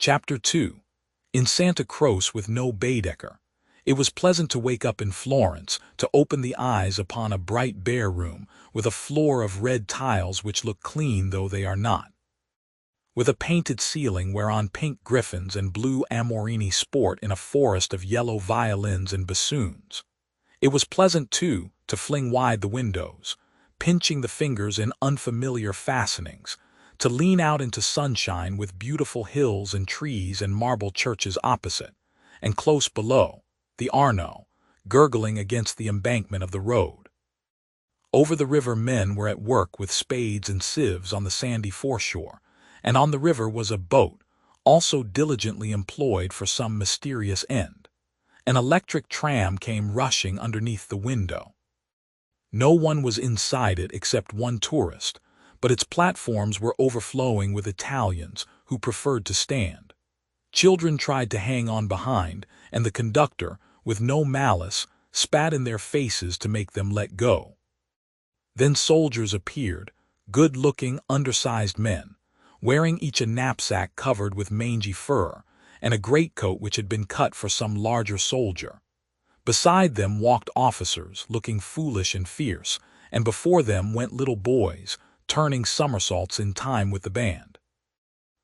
Chapter 2. In Santa Croce with no Baedeker. It was pleasant to wake up in Florence, to open the eyes upon a bright bare room, with a floor of red tiles which look clean though they are not, with a painted ceiling whereon pink griffins and blue amorini sport in a forest of yellow violins and bassoons. It was pleasant, too, to fling wide the windows, pinching the fingers in unfamiliar fastenings, to lean out into sunshine with beautiful hills and trees and marble churches opposite, and close below, the Arno, gurgling against the embankment of the road. Over the river men were at work with spades and sieves on the sandy foreshore, and on the river was a boat, also diligently employed for some mysterious end. An electric tram came rushing underneath the window. No one was inside it except one tourist, but its platforms were overflowing with Italians who preferred to stand. Children tried to hang on behind, and the conductor, with no malice, spat in their faces to make them let go. Then soldiers appeared, good-looking, undersized men, wearing each a knapsack covered with mangy fur, and a greatcoat which had been cut for some larger soldier. Beside them walked officers, looking foolish and fierce, and before them went little boys, turning somersaults in time with the band.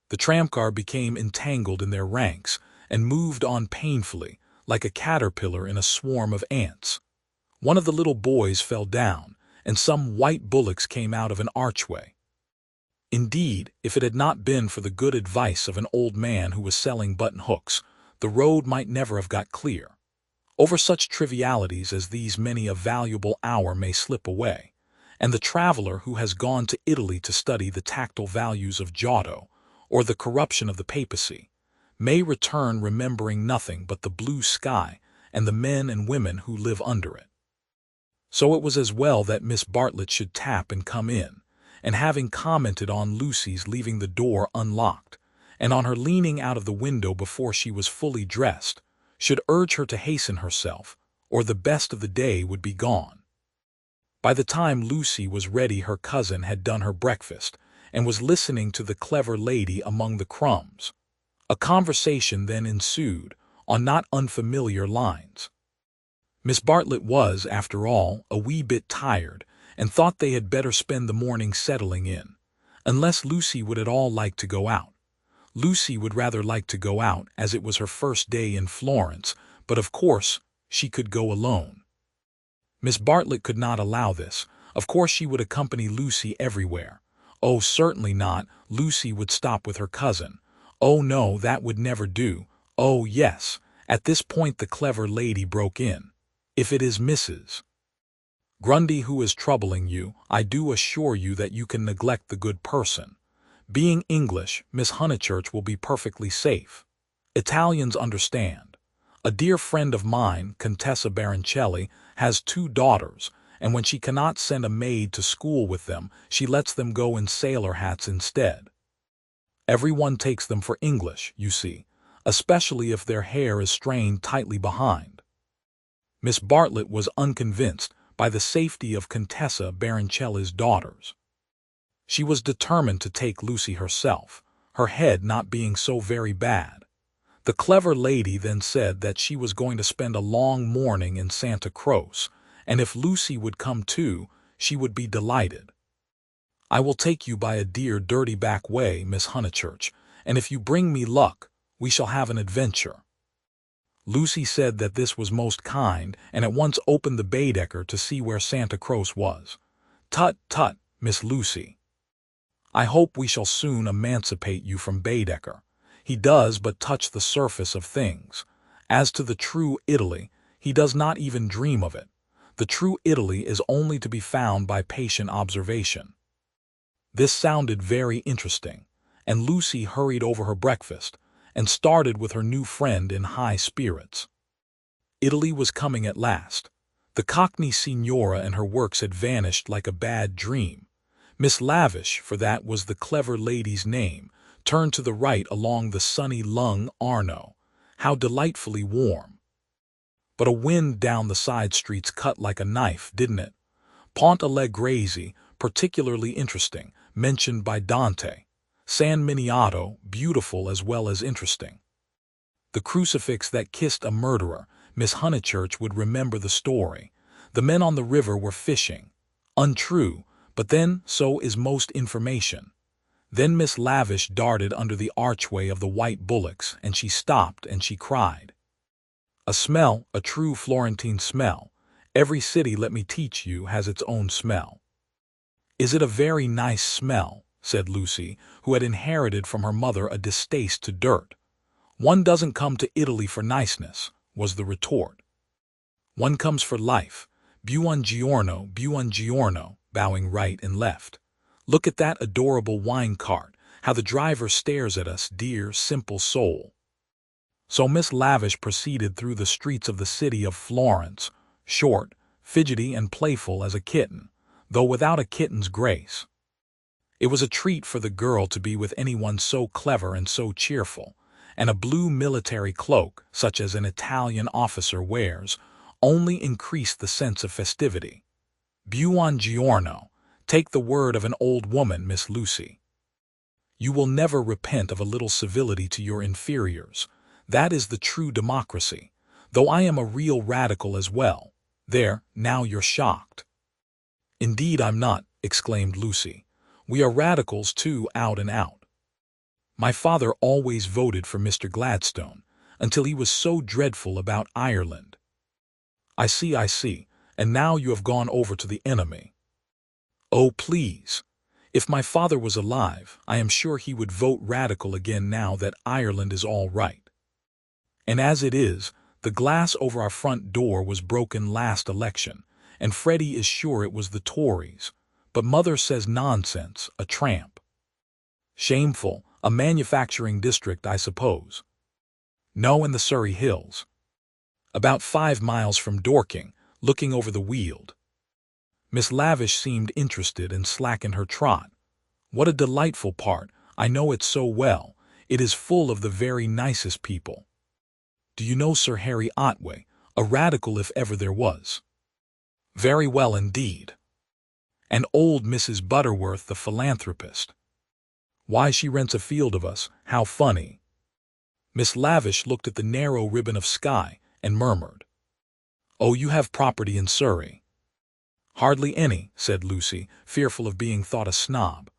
The tramcar became entangled in their ranks, and moved on painfully, like a caterpillar in a swarm of ants. One of the little boys fell down, and some white bullocks came out of an archway. Indeed, if it had not been for the good advice of an old man who was selling button-hooks, the road might never have got clear. Over such trivialities as these many a valuable hour may slip away, and the traveler who has gone to Italy to study the tactile values of Giotto, or the corruption of the papacy, may return remembering nothing but the blue sky and the men and women who live under it. So it was as well that Miss Bartlett should tap and come in, and having commented on Lucy's leaving the door unlocked, and on her leaning out of the window before she was fully dressed, should urge her to hasten herself, or the best of the day would be gone. By the time Lucy was ready her cousin had done her breakfast, and was listening to the clever lady among the crumbs. A conversation then ensued, on not unfamiliar lines. Miss Bartlett was, after all, a wee bit tired, and thought they had better spend the morning settling in, unless Lucy would at all like to go out. Lucy would rather like to go out, as it was her first day in Florence, but of course she could go alone. Miss Bartlett could not allow this. Of course she would accompany Lucy everywhere. Oh, certainly not. Lucy would stop with her cousin. Oh no, that would never do. Oh yes. At this point the clever lady broke in. If it is Mrs. Grundy who is troubling you, I do assure you that you can neglect the good person. Being English, Miss Honeychurch will be perfectly safe. Italians understand. A dear friend of mine, Contessa Baroncelli, has 2 daughters, and when she cannot send a maid to school with them, she lets them go in sailor hats instead. Everyone takes them for English, you see, especially if their hair is strained tightly behind. Miss Bartlett was unconvinced by the safety of Contessa Baroncelli's daughters. She was determined to take Lucy herself, her head not being so very bad. The clever lady then said that she was going to spend a long morning in Santa Croce, and if Lucy would come too, she would be delighted. I will take you by a dear dirty back way, Miss Honeychurch, and if you bring me luck, we shall have an adventure. Lucy said that this was most kind, and at once opened the Baedeker to see where Santa Croce was. Tut, tut, Miss Lucy. I hope we shall soon emancipate you from Baedeker. He does but touch the surface of things. As to the true Italy, he does not even dream of it. The true Italy is only to be found by patient observation. This sounded very interesting, and Lucy hurried over her breakfast, and started with her new friend in high spirits. Italy was coming at last. The Cockney Signora and her works had vanished like a bad dream. Miss Lavish, for that was the clever lady's name, turned to the right along the sunny Lung Arno. How delightfully warm. But a wind down the side streets cut like a knife, didn't it? Pont Allegrezzi, particularly interesting, mentioned by Dante. San Miniato, beautiful as well as interesting. The crucifix that kissed a murderer, Miss Honeychurch would remember the story. The men on the river were fishing. Untrue, but then so is most information. Then Miss Lavish darted under the archway of the White Bullocks, and she stopped and she cried. A smell, a true Florentine smell. Every city, let me teach you, has its own smell. Is it a very nice smell? Said Lucy, who had inherited from her mother a distaste to dirt. One doesn't come to Italy for niceness, was the retort. One comes for life. Buongiorno, buongiorno, bowing right and left. Look at that adorable wine cart, how the driver stares at us, dear, simple soul. So Miss Lavish proceeded through the streets of the city of Florence, short, fidgety and playful as a kitten, though without a kitten's grace. It was a treat for the girl to be with anyone so clever and so cheerful, and a blue military cloak, such as an Italian officer wears, only increased the sense of festivity. Buongiorno, take the word of an old woman, Miss Lucy. You will never repent of a little civility to your inferiors. That is the true democracy, though I am a real radical as well. There, now you're shocked. Indeed I'm not, exclaimed Lucy. We are radicals too, out and out. My father always voted for Mr. Gladstone, until he was so dreadful about Ireland. I see, and now you have gone over to the enemy. Oh, please. If my father was alive, I am sure he would vote radical again now that Ireland is all right. And as it is, the glass over our front door was broken last election, and Freddie is sure it was the Tories. But mother says nonsense, a tramp. Shameful, a manufacturing district, I suppose. No, in the Surrey Hills. About 5 miles from Dorking, looking over the Weald. Miss Lavish seemed interested and slackened her trot. What a delightful part, I know it so well. It is full of the very nicest people. Do you know Sir Harry Otway, a radical if ever there was? Very well indeed. And old Mrs. Butterworth, the philanthropist. Why, she rents a field of us, how funny. Miss Lavish looked at the narrow ribbon of sky and murmured, Oh, you have property in Surrey. Hardly any, said Lucy, fearful of being thought a snob.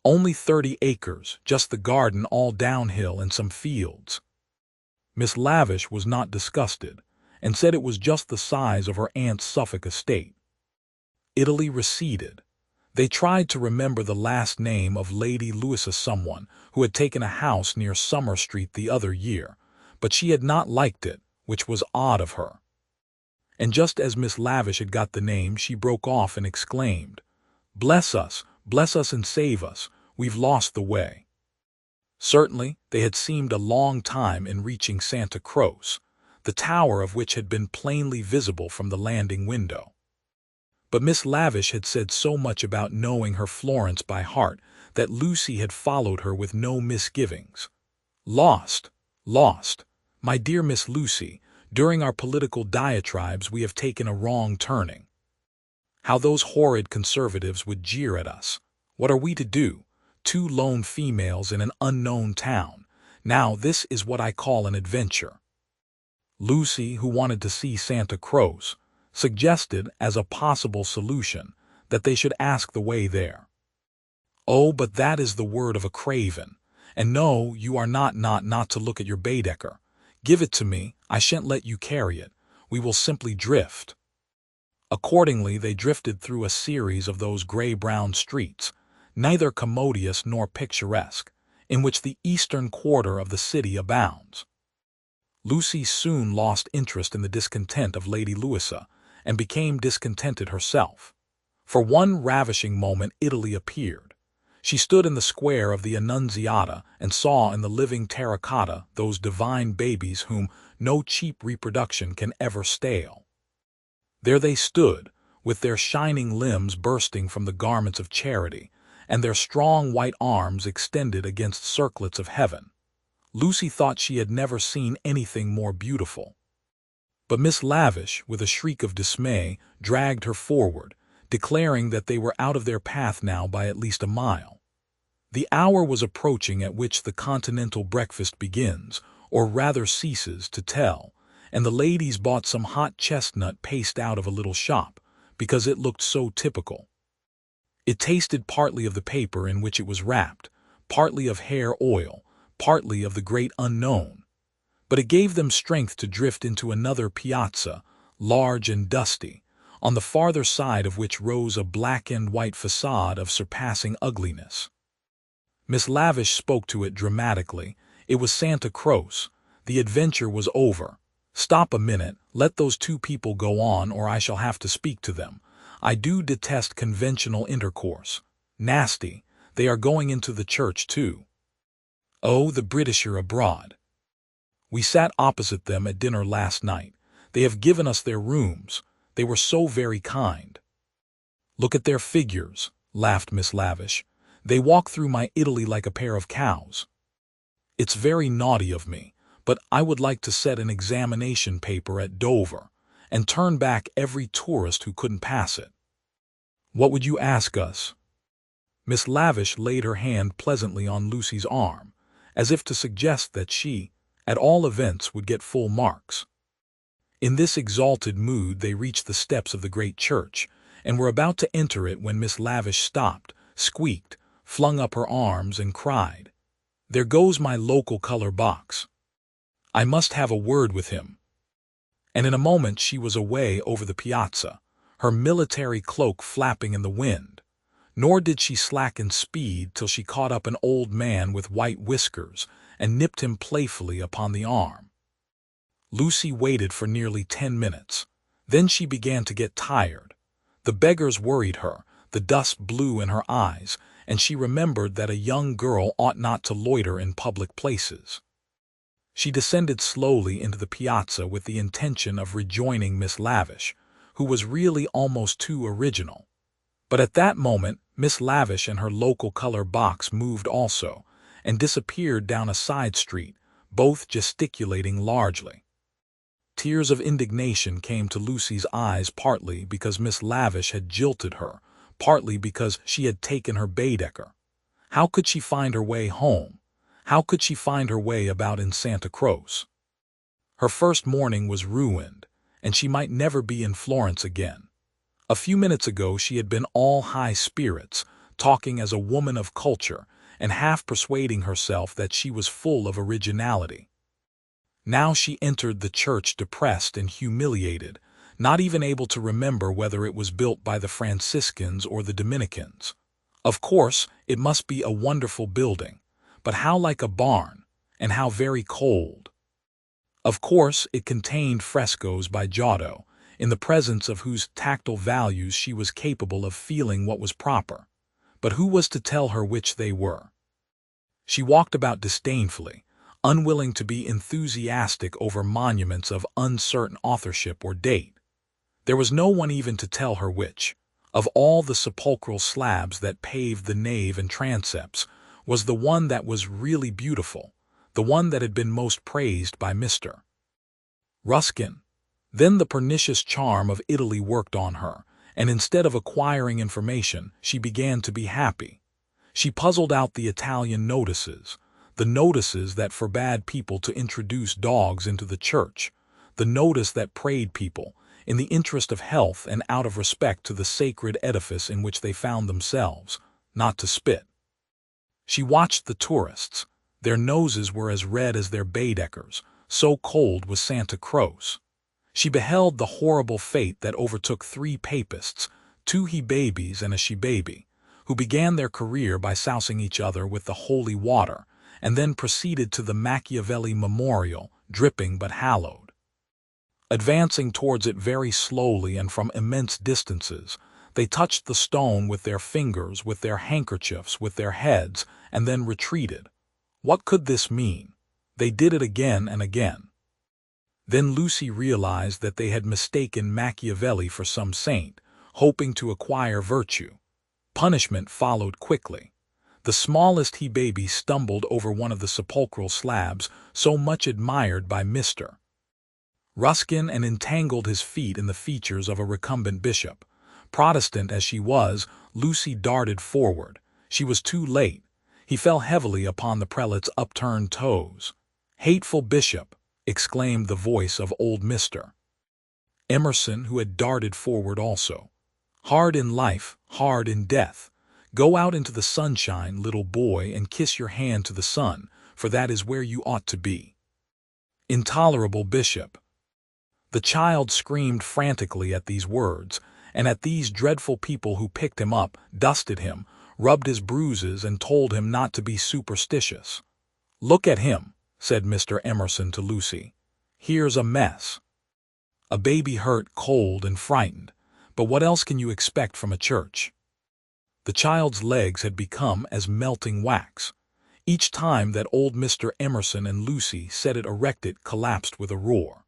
Only 30 acres, just the garden all downhill and some fields. Miss Lavish was not disgusted, and said it was just the size of her aunt's Suffolk estate. Italy receded. They tried to remember the last name of Lady Louisa someone who had taken a house near Summer Street the other year, but she had not liked it, which was odd of her. And just as Miss Lavish had got the name, she broke off and exclaimed, bless us and save us, we've lost the way. Certainly, they had seemed a long time in reaching Santa Croce, the tower of which had been plainly visible from the landing window. But Miss Lavish had said so much about knowing her Florence by heart that Lucy had followed her with no misgivings. Lost. My dear Miss Lucy, during our political diatribes we have taken a wrong turning. How those horrid conservatives would jeer at us. What are we to do? 2 lone females in an unknown town. Now this is what I call an adventure. Lucy, who wanted to see Santa Croce, suggested as a possible solution that they should ask the way there. Oh, but that is the word of a craven. And no, you are not to look at your Baedeker. Give it to me, I shan't let you carry it. We will simply drift. Accordingly, they drifted through a series of those gray-brown streets, neither commodious nor picturesque, in which the eastern quarter of the city abounds. Lucy soon lost interest in the discontent of Lady Louisa, and became discontented herself. For one ravishing moment Italy appeared. She stood in the square of the Annunziata and saw in the living terracotta those divine babies whom no cheap reproduction can ever stale. There they stood, with their shining limbs bursting from the garments of charity, and their strong white arms extended against circlets of heaven. Lucy thought she had never seen anything more beautiful. But Miss Lavish, with a shriek of dismay, dragged her forward, declaring that they were out of their path now by at least a mile. The hour was approaching at which the continental breakfast begins, or rather ceases, to tell, and the ladies bought some hot chestnut paste out of a little shop, because it looked so typical. It tasted partly of the paper in which it was wrapped, partly of hair oil, partly of the great unknown, but it gave them strength to drift into another piazza, large and dusty, on the farther side of which rose a black-and white facade of surpassing ugliness. Miss Lavish spoke to it dramatically. It was Santa Croce. The adventure was over. Stop a minute, let those two people go on, or I shall have to speak to them. I do detest conventional intercourse. Nasty. They are going into the church, too. Oh, the British are abroad. We sat opposite them at dinner last night. They have given us their rooms. They were so very kind. Look at their figures, laughed Miss Lavish. They walk through my Italy like a pair of cows. It's very naughty of me, but I would like to set an examination paper at Dover, and turn back every tourist who couldn't pass it. What would you ask us? Miss Lavish laid her hand pleasantly on Lucy's arm, as if to suggest that she, at all events, would get full marks. In this exalted mood they reached the steps of the great church, and were about to enter it when Miss Lavish stopped, squeaked, flung up her arms, and cried, "There goes my local color box. I must have a word with him." And in a moment she was away over the piazza, her military cloak flapping in the wind. Nor did she slacken speed till she caught up an old man with white whiskers and nipped him playfully upon the arm. Lucy waited for nearly 10 minutes. Then she began to get tired. The beggars worried her, the dust blew in her eyes, and she remembered that a young girl ought not to loiter in public places. She descended slowly into the piazza with the intention of rejoining Miss Lavish, who was really almost too original. But at that moment Miss Lavish and her local color box moved also, and disappeared down a side street, both gesticulating largely. Tears of indignation came to Lucy's eyes, partly because Miss Lavish had jilted her, partly because she had taken her Baedeker. How could she find her way home? How could she find her way about in Santa Croce? Her first morning was ruined, and she might never be in Florence again. A few minutes ago she had been all high spirits, talking as a woman of culture, and half persuading herself that she was full of originality. Now she entered the church depressed and humiliated, not even able to remember whether it was built by the Franciscans or the Dominicans. Of course, it must be a wonderful building, but how like a barn, and how very cold. Of course, it contained frescoes by Giotto, in the presence of whose tactile values she was capable of feeling what was proper. But who was to tell her which they were? She walked about disdainfully, unwilling to be enthusiastic over monuments of uncertain authorship or date. There was no one even to tell her which, of all the sepulchral slabs that paved the nave and transepts, was the one that was really beautiful, the one that had been most praised by Mr. Ruskin. Then the pernicious charm of Italy worked on her, and instead of acquiring information, she began to be happy. She puzzled out the Italian notices, the notices that forbade people to introduce dogs into the church, the notice that prayed people, in the interest of health and out of respect to the sacred edifice in which they found themselves, not to spit. She watched the tourists. Their noses were as red as their Baedekers, so cold was Santa Croce. She beheld the horrible fate that overtook 3 papists, 2 he-babies and a she-baby, who began their career by sousing each other with the holy water, and then proceeded to the Machiavelli memorial, dripping but hallowed. Advancing towards it very slowly and from immense distances, they touched the stone with their fingers, with their handkerchiefs, with their heads, and then retreated. What could this mean? They did it again and again. Then Lucy realized that they had mistaken Machiavelli for some saint, hoping to acquire virtue. Punishment followed quickly. The smallest he-baby stumbled over one of the sepulchral slabs so much admired by Mr. Ruskin and entangled his feet in the features of a recumbent bishop. Protestant as she was, Lucy darted forward. She was too late. He fell heavily upon the prelate's upturned toes. "Hateful bishop!" exclaimed the voice of old Mr. Emerson, who had darted forward also. "Hard in life, hard in death. Go out into the sunshine, little boy, and kiss your hand to the sun, for that is where you ought to be." Intolerable bishop! The child screamed frantically at these words, and at these dreadful people who picked him up, dusted him, rubbed his bruises, and told him not to be superstitious. "Look at him," said Mr. Emerson to Lucy. "Here's a mess. A baby hurt, cold, and frightened, but what else can you expect from a church?" The child's legs had become as melting wax. Each time that old Mr. Emerson and Lucy set it erect it collapsed with a roar.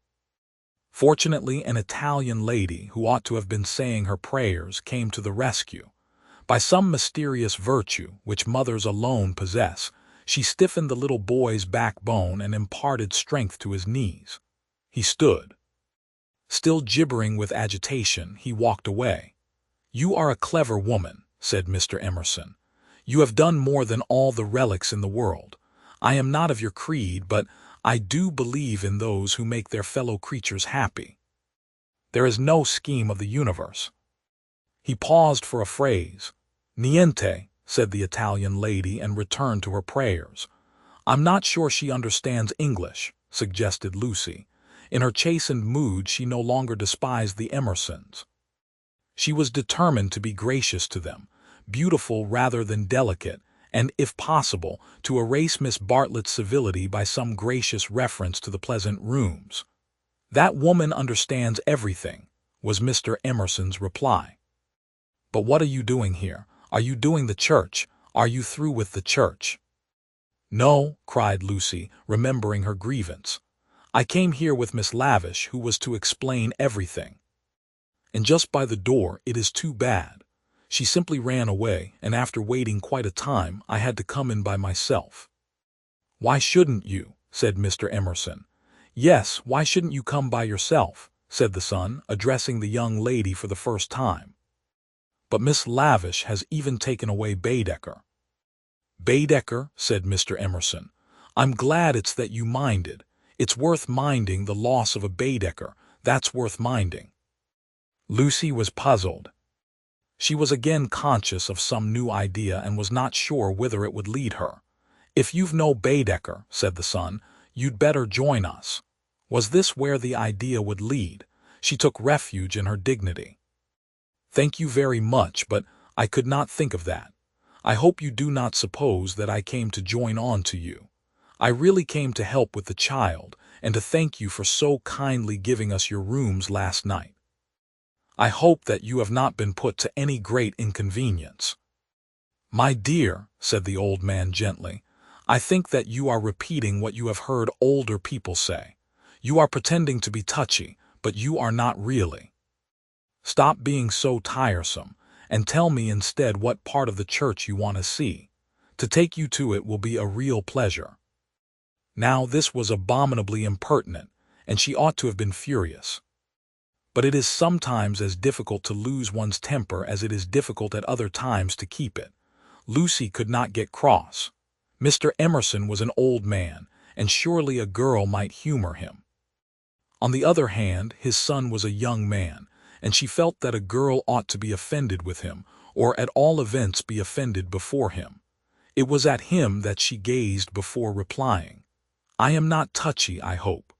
Fortunately, an Italian lady, who ought to have been saying her prayers, came to the rescue. By some mysterious virtue, which mothers alone possess, she stiffened the little boy's backbone and imparted strength to his knees. He stood. Still gibbering with agitation, he walked away. "You are a clever woman," said Mr. Emerson. "You have done more than all the relics in the world. I am not of your creed, but I do believe in those who make their fellow creatures happy. There is no scheme of the universe." He paused for a phrase. "Niente," said the Italian lady, and returned to her prayers. "I'm not sure she understands English," suggested Lucy. In her chastened mood she no longer despised the Emersons. She was determined to be gracious to them, beautiful rather than delicate, and, if possible, to erase Miss Bartlett's civility by some gracious reference to the pleasant rooms. "That woman understands everything," was Mr. Emerson's reply. "But what are you doing here? Are you doing the church? Are you through with the church?" "No," cried Lucy, remembering her grievance. "I came here with Miss Lavish, who was to explain everything. And just by the door, it is too bad. She simply ran away, and after waiting quite a time, I had to come in by myself." "Why shouldn't you?" said Mr. Emerson. "Yes, why shouldn't you come by yourself?" said the son, addressing the young lady for the first time. "But Miss Lavish has even taken away Baedeker." "Baedeker," said Mr. Emerson. "I'm glad it's that you minded. It's worth minding the loss of a Baedeker. That's worth minding." Lucy was puzzled. She was again conscious of some new idea and was not sure whither it would lead her. "If you've no Baedeker," said the son, "you'd better join us." Was this where the idea would lead? She took refuge in her dignity. "Thank you very much, but I could not think of that. I hope you do not suppose that I came to join on to you. I really came to help with the child, and to thank you for so kindly giving us your rooms last night. I hope that you have not been put to any great inconvenience." "My dear," said the old man gently, "I think that you are repeating what you have heard older people say. You are pretending to be touchy, but you are not really. Stop being so tiresome, and tell me instead what part of the church you want to see. To take you to it will be a real pleasure." Now this was abominably impertinent, and she ought to have been furious. But it is sometimes as difficult to lose one's temper as it is difficult at other times to keep it. Lucy could not get cross. Mr. Emerson was an old man, and surely a girl might humor him. On the other hand, his son was a young man, and she felt that a girl ought to be offended with him, or at all events be offended before him. It was at him that she gazed before replying. "I am not touchy, I hope.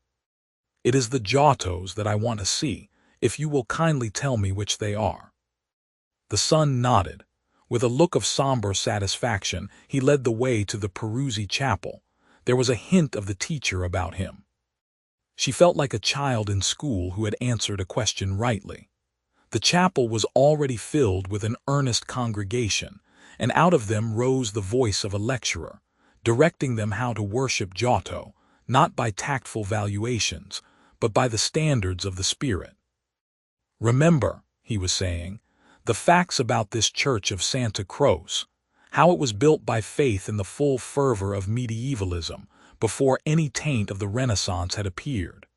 It is the Giottos that I want to see, if you will kindly tell me which they are." The son nodded. With a look of somber satisfaction, he led the way to the Peruzzi chapel. There was a hint of the teacher about him. She felt like a child in school who had answered a question rightly. The chapel was already filled with an earnest congregation, and out of them rose the voice of a lecturer, directing them how to worship Giotto, not by tactful valuations, but by the standards of the Spirit. "Remember," he was saying, "the facts about this church of Santa Croce, how it was built by faith in the full fervor of medievalism, before any taint of the Renaissance had appeared.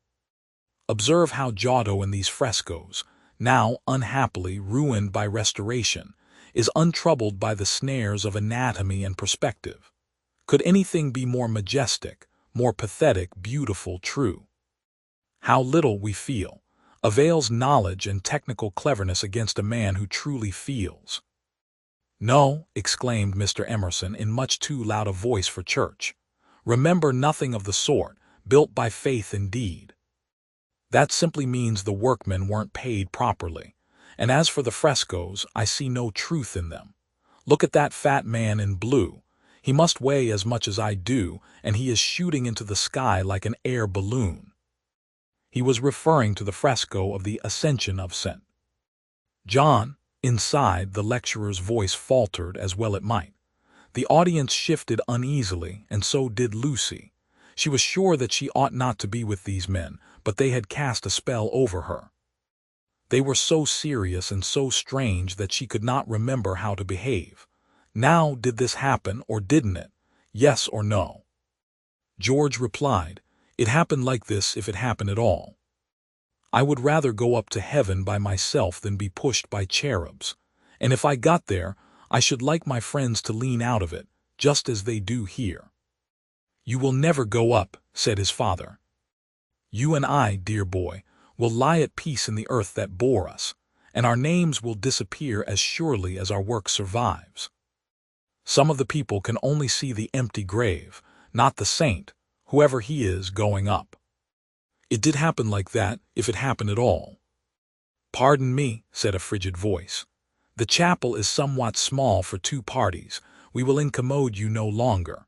Observe how Giotto in these frescoes, now unhappily ruined by restoration, is untroubled by the snares of anatomy and perspective. Could anything be more majestic, more pathetic, beautiful, true? How little we feel avails knowledge and technical cleverness against a man who truly feels. No, exclaimed Mr. Emerson in much too loud a voice for church. Remember, nothing of the sort, built by faith indeed. That simply means the workmen weren't paid properly. And as for the frescoes, I see no truth in them. Look at that fat man in blue. He must weigh as much as I do, and he is shooting into the sky like an air balloon. He was referring to the fresco of the Ascension of St. John. Inside, the lecturer's voice faltered, as well it might. The audience shifted uneasily, and so did Lucy. She was sure that she ought not to be with these men, but they had cast a spell over her. They were so serious and so strange that she could not remember how to behave. Now, did this happen, or didn't it? Yes or no? George replied, "It happened like this if it happened at all. I would rather go up to heaven by myself than be pushed by cherubs. And if I got there, I should like my friends to lean out of it, just as they do here." "You will never go up," said his father. "You and I, dear boy, will lie at peace in the earth that bore us, and our names will disappear as surely as our work survives. Some of the people can only see the empty grave, not the saint, whoever he is, going up. It did happen like that, if it happened at all." "Pardon me," said a frigid voice. "The chapel is somewhat small for two parties. We will incommode you no longer."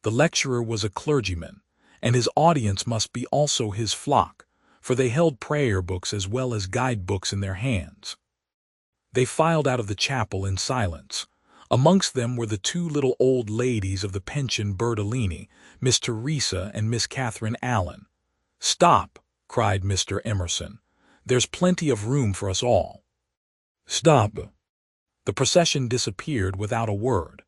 The lecturer was a clergyman, and his audience must be also his flock, for they held prayer books as well as guide-books in their hands. They filed out of the chapel in silence. Amongst them were the two little old ladies of the pension Bertolini, Miss Teresa and Miss Catherine Allen. "Stop!" cried Mr. Emerson. "There's plenty of room for us all." "Stop!" The procession disappeared without a word.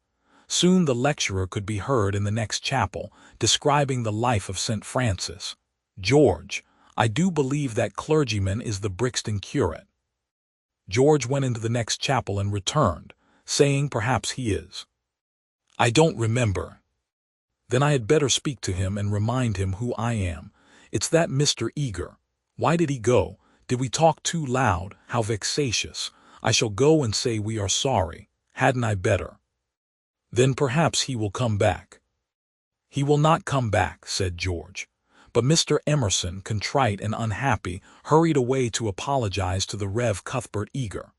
Soon the lecturer could be heard in the next chapel, describing the life of St. Francis. "George, I do believe that clergyman is the Brixton curate." George went into the next chapel and returned, saying perhaps he is. "I don't remember." "Then I had better speak to him and remind him who I am. It's that Mr. Eager. Why did he go? Did we talk too loud? How vexatious. I shall go and say we are sorry. Hadn't I better? Then perhaps he will come back." "He will not come back," said George. But Mr. Emerson, contrite and unhappy, hurried away to apologize to the Rev. Cuthbert Eager.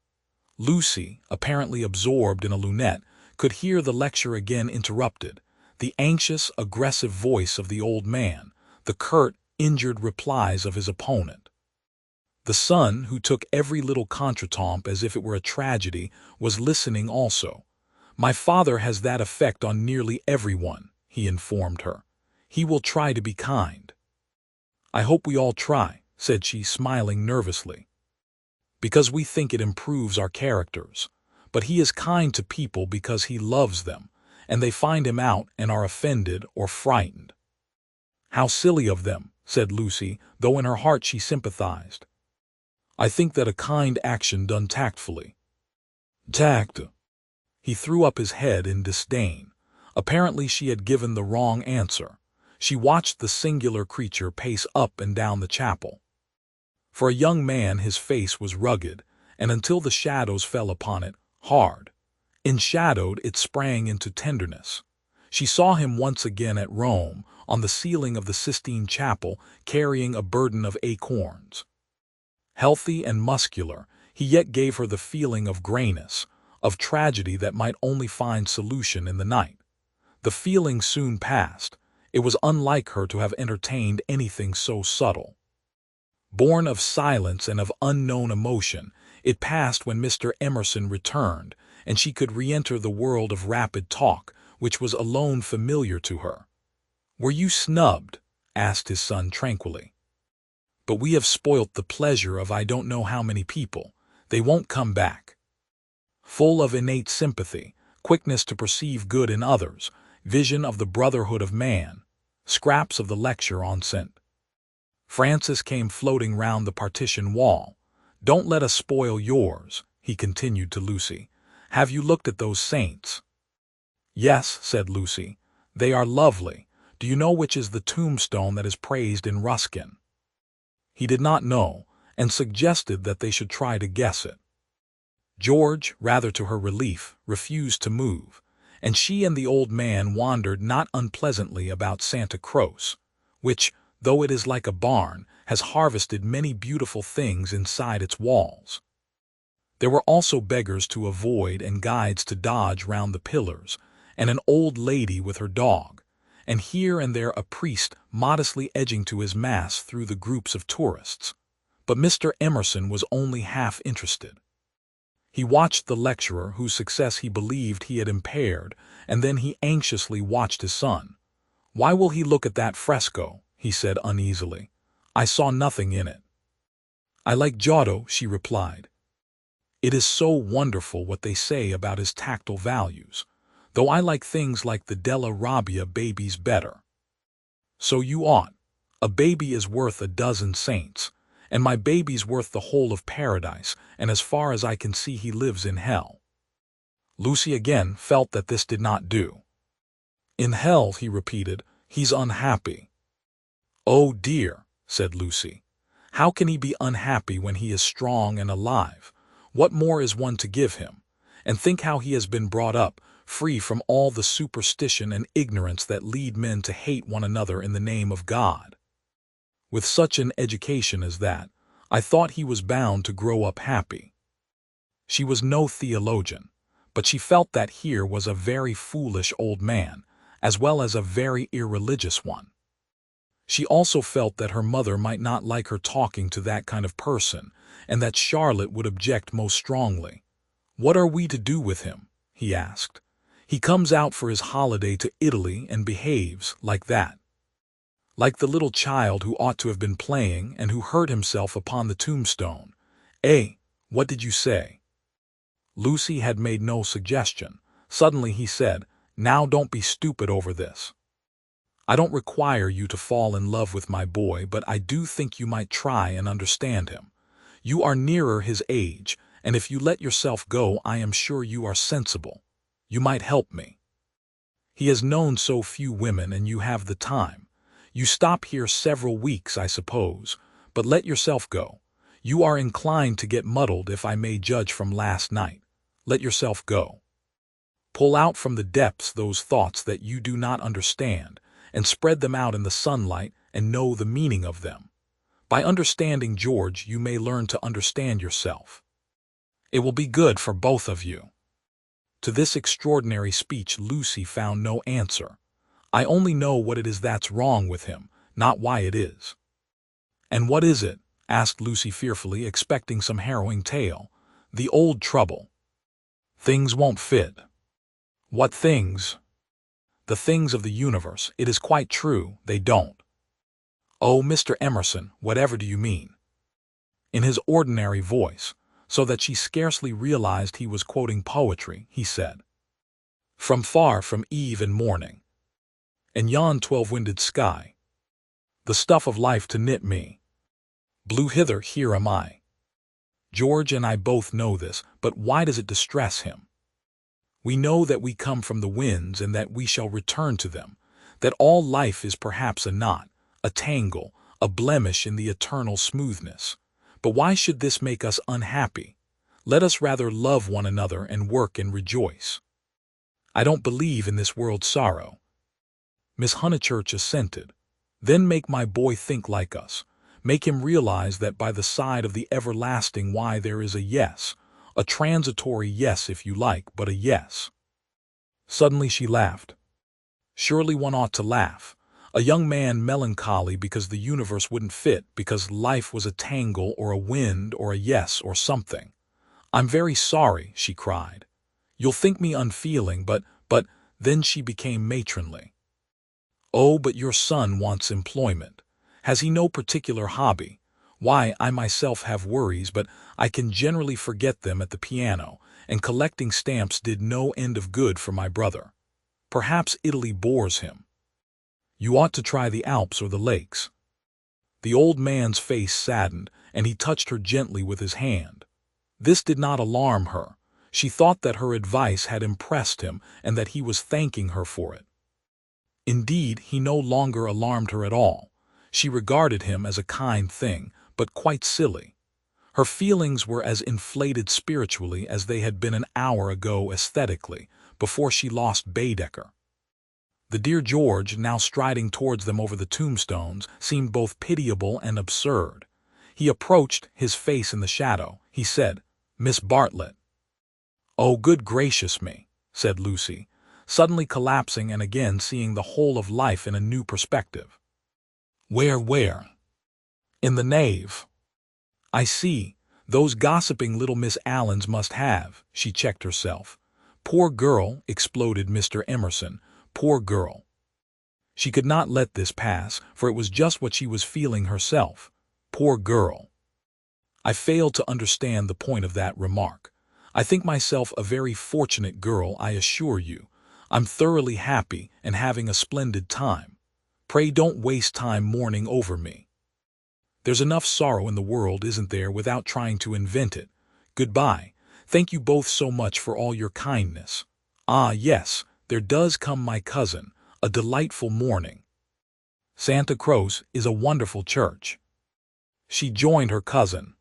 Lucy, apparently absorbed in a lunette, could hear the lecture again interrupted, the anxious, aggressive voice of the old man, the curt, injured replies of his opponent. The son, who took every little contretemps as if it were a tragedy, was listening also. "My father has that effect on nearly everyone," he informed her. "He will try to be kind." "I hope we all try," said she, smiling nervously, "because we think it improves our characters. But he is kind to people because he loves them, and they find him out and are offended or frightened." "How silly of them," said Lucy, though in her heart she sympathized. "I think that a kind action done tactfully." "Tact." He threw up his head in disdain. Apparently she had given the wrong answer. She watched the singular creature pace up and down the chapel. For a young man his face was rugged, and until the shadows fell upon it, hard. Enshadowed, it sprang into tenderness. She saw him once again at Rome, on the ceiling of the Sistine Chapel, carrying a burden of acorns. Healthy and muscular, he yet gave her the feeling of grayness, of tragedy that might only find solution in the night. The feeling soon passed. It was unlike her to have entertained anything so subtle. Born of silence and of unknown emotion, it passed when Mr. Emerson returned, and she could re-enter the world of rapid talk, which was alone familiar to her. "Were you snubbed?" asked his son tranquilly. "But we have spoilt the pleasure of I don't know how many people. They won't come back." Full of innate sympathy, quickness to perceive good in others, vision of the brotherhood of man, scraps of the lecture on St. Francis came floating round the partition wall. "Don't let us spoil yours," he continued to Lucy. "Have you looked at those saints?" "Yes," said Lucy. They are lovely. Do you know which is the tombstone that is praised in Ruskin? He did not know, and suggested that they should try to guess it. George, rather to her relief, refused to move, and she and the old man wandered not unpleasantly about Santa Croce, which, though it is like a barn, has harvested many beautiful things inside its walls. There were also beggars to avoid and guides to dodge round the pillars, and an old lady with her dog, and here and there a priest modestly edging to his mass through the groups of tourists. But Mr. Emerson was only half interested. He watched the lecturer whose success he believed he had impaired, and then he anxiously watched his son. "Why will he look at that fresco?" he said uneasily. "I saw nothing in it." "I like Giotto," she replied. "It is so wonderful what they say about his tactile values, though I like things like the Della Robbia babies better." "So you ought. A baby is worth a dozen saints, and my baby's worth the whole of paradise, and as far as I can see he lives in hell." Lucy again felt that this did not do. "In hell," he repeated, "he's unhappy." "Oh dear," said Lucy. "How can he be unhappy when he is strong and alive? What more is one to give him? And think how he has been brought up, free from all the superstition and ignorance that lead men to hate one another in the name of God. With such an education as that, I thought he was bound to grow up happy." She was no theologian, but she felt that here was a very foolish old man, as well as a very irreligious one. She also felt that her mother might not like her talking to that kind of person, and that Charlotte would object most strongly. "What are we to do with him?" he asked. "He comes out for his holiday to Italy and behaves like that. Like the little child who ought to have been playing and who hurt himself upon the tombstone. Eh, what did you say?" Lucy had made no suggestion. Suddenly he said, "Now don't be stupid over this. I don't require you to fall in love with my boy, but I do think you might try and understand him. You are nearer his age, and if you let yourself go, I am sure you are sensible. You might help me. He has known so few women, and you have the time. You stop here several weeks, I suppose, but let yourself go. You are inclined to get muddled, if I may judge from last night. Let yourself go. Pull out from the depths those thoughts that you do not understand, and spread them out in the sunlight and know the meaning of them. By understanding George, you may learn to understand yourself. It will be good for both of you." To this extraordinary speech Lucy found no answer. "I only know what it is that's wrong with him, not why it is." "And what is it?" asked Lucy fearfully, expecting some harrowing tale. "The old trouble. Things won't fit." "What things?" "The things of the universe. It is quite true, they don't." "Oh, Mr. Emerson, whatever do you mean?" In his ordinary voice, so that she scarcely realized he was quoting poetry, he said, "From far from eve and morning, and yon 12-winded sky, the stuff of life to knit me, blew hither, here am I." George and I both know this, but why does it distress him? We know that we come from the winds and that we shall return to them, that all life is perhaps a knot, a tangle, a blemish in the eternal smoothness. But why should this make us unhappy? Let us rather love one another and work and rejoice. I don't believe in this world's sorrow." Miss Honeychurch assented. "Then make my boy think like us. Make him realize that by the side of the everlasting why there is a yes, a transitory yes if you like, but a yes." Suddenly she laughed. Surely one ought to laugh. A young man melancholy because the universe wouldn't fit, because life was a tangle or a wind or a yes or something. "I'm very sorry," she cried. "You'll think me unfeeling, but, then she became matronly. "Oh, but your son wants employment. Has he no particular hobby? Why, I myself have worries, but I can generally forget them at the piano, and collecting stamps did no end of good for my brother. Perhaps Italy bores him. You ought to try the Alps or the lakes." The old man's face saddened, and he touched her gently with his hand. This did not alarm her. She thought that her advice had impressed him and that he was thanking her for it. Indeed, he no longer alarmed her at all. She regarded him as a kind thing, but quite silly. Her feelings were as inflated spiritually as they had been an hour ago aesthetically, before she lost Baedeker. The dear George, now striding towards them over the tombstones, seemed both pitiable and absurd. He approached, his face in the shadow. He said, "Miss Bartlett." "Oh, good gracious me," said Lucy, suddenly collapsing and again seeing the whole of life in a new perspective. Where?" "In the nave." "I see. Those gossiping little Miss Allens must have—" She checked herself. "Poor girl," exploded Mr. Emerson. "Poor girl." She could not let this pass, for it was just what she was feeling herself. Poor girl. I failed to understand the point of that remark. I think myself a very fortunate girl, I assure you. I'm thoroughly happy and having a splendid time. Pray don't waste time mourning over me. There's enough sorrow in the world, isn't there, without trying to invent it. Goodbye. Thank you both so much for all your kindness. Ah, yes, there does come my cousin. A delightful morning. Santa Cruz is a wonderful church. She joined her cousin.